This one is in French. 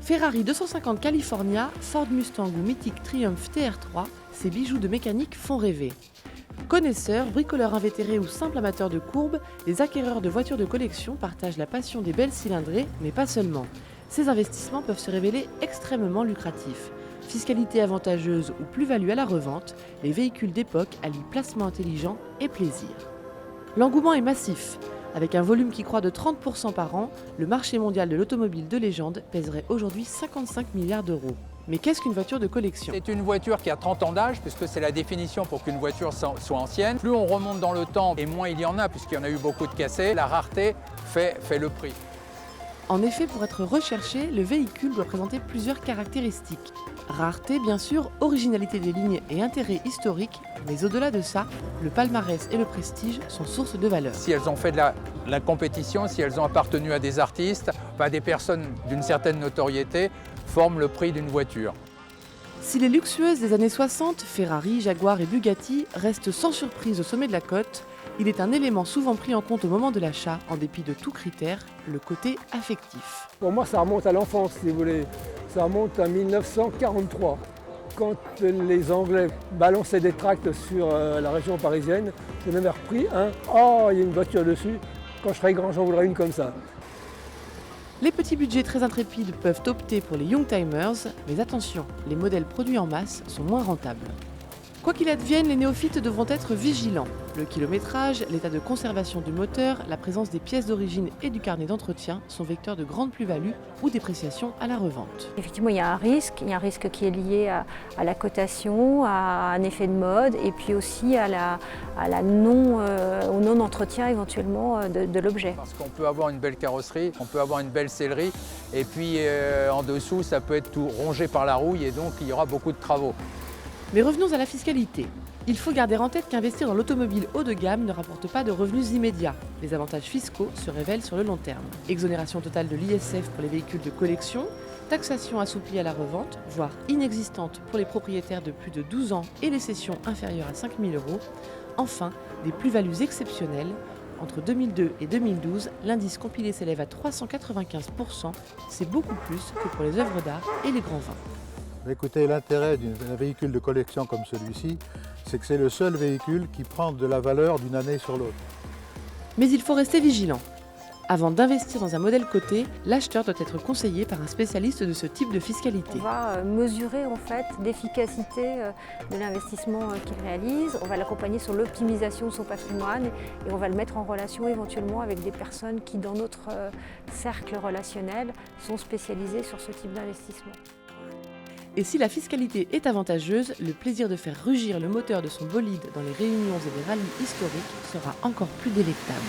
Ferrari 250 California, Ford Mustang ou mythique Triumph TR3, ces bijoux de mécanique font rêver. Connaisseurs, bricoleurs invétérés ou simples amateurs de courbes, les acquéreurs de voitures de collection partagent la passion des belles cylindrées, mais pas seulement. Ces investissements peuvent se révéler extrêmement lucratifs. Fiscalité avantageuse ou plus-value à la revente, les véhicules d'époque allient placement intelligent et plaisir. L'engouement est massif. Avec un volume qui croît de 30% par an, le marché mondial de l'automobile de légende pèserait aujourd'hui 55 milliards d'euros. Mais qu'est-ce qu'une voiture de collection ? C'est une voiture qui a 30 ans d'âge, puisque c'est la définition pour qu'une voiture soit ancienne. Plus on remonte dans le temps, et moins il y en a, puisqu'il y en a eu beaucoup de cassés, la rareté fait le prix. En effet, pour être recherché, le véhicule doit présenter plusieurs caractéristiques. Rareté, bien sûr, originalité des lignes et intérêt historique, mais au-delà de ça, le palmarès et le prestige sont source de valeur. Si elles ont fait de la compétition, si elles ont appartenu à des artistes, à des personnes d'une certaine notoriété, forment le prix d'une voiture. Si les luxueuses des années 60, Ferrari, Jaguar et Bugatti, restent sans surprise au sommet de la cote, il est un élément souvent pris en compte au moment de l'achat, en dépit de tout critère, le côté affectif. Pour moi, ça remonte à l'enfance, si vous voulez. Ça remonte à 1943. Quand les Anglais balançaient des tracts sur la région parisienne, j'ai même repris un « Oh, il y a une voiture dessus, quand je serai grand, j'en voudrais une comme ça ». Les petits budgets très intrépides peuvent opter pour les Youngtimers, mais attention, les modèles produits en masse sont moins rentables. Quoi qu'il advienne, les néophytes devront être vigilants. Le kilométrage, l'état de conservation du moteur, la présence des pièces d'origine et du carnet d'entretien sont vecteurs de grandes plus-values ou dépréciations à la revente. Effectivement, il y a un risque qui est lié à la cotation, à un effet de mode et puis aussi au non-entretien éventuellement de l'objet. Parce qu'on peut avoir une belle carrosserie, on peut avoir une belle sellerie et puis en dessous ça peut être tout rongé par la rouille et donc il y aura beaucoup de travaux. Mais revenons à la fiscalité. Il faut garder en tête qu'investir dans l'automobile haut de gamme ne rapporte pas de revenus immédiats. Les avantages fiscaux se révèlent sur le long terme. Exonération totale de l'ISF pour les véhicules de collection, taxation assouplie à la revente, voire inexistante pour les propriétaires de plus de 12 ans et les cessions inférieures à 5 000 €. Enfin, des plus-values exceptionnelles. Entre 2002 et 2012, l'indice compilé s'élève à 395%. C'est beaucoup plus que pour les œuvres d'art et les grands vins. Écoutez, l'intérêt d'un véhicule de collection comme celui-ci, c'est que c'est le seul véhicule qui prend de la valeur d'une année sur l'autre. Mais il faut rester vigilant. Avant d'investir dans un modèle coté, l'acheteur doit être conseillé par un spécialiste de ce type de fiscalité. On va mesurer en fait l'efficacité de l'investissement qu'il réalise, on va l'accompagner sur l'optimisation de son patrimoine et on va le mettre en relation éventuellement avec des personnes qui dans notre cercle relationnel sont spécialisées sur ce type d'investissement. Et si la fiscalité est avantageuse, le plaisir de faire rugir le moteur de son bolide dans les réunions et les rallyes historiques sera encore plus délectable.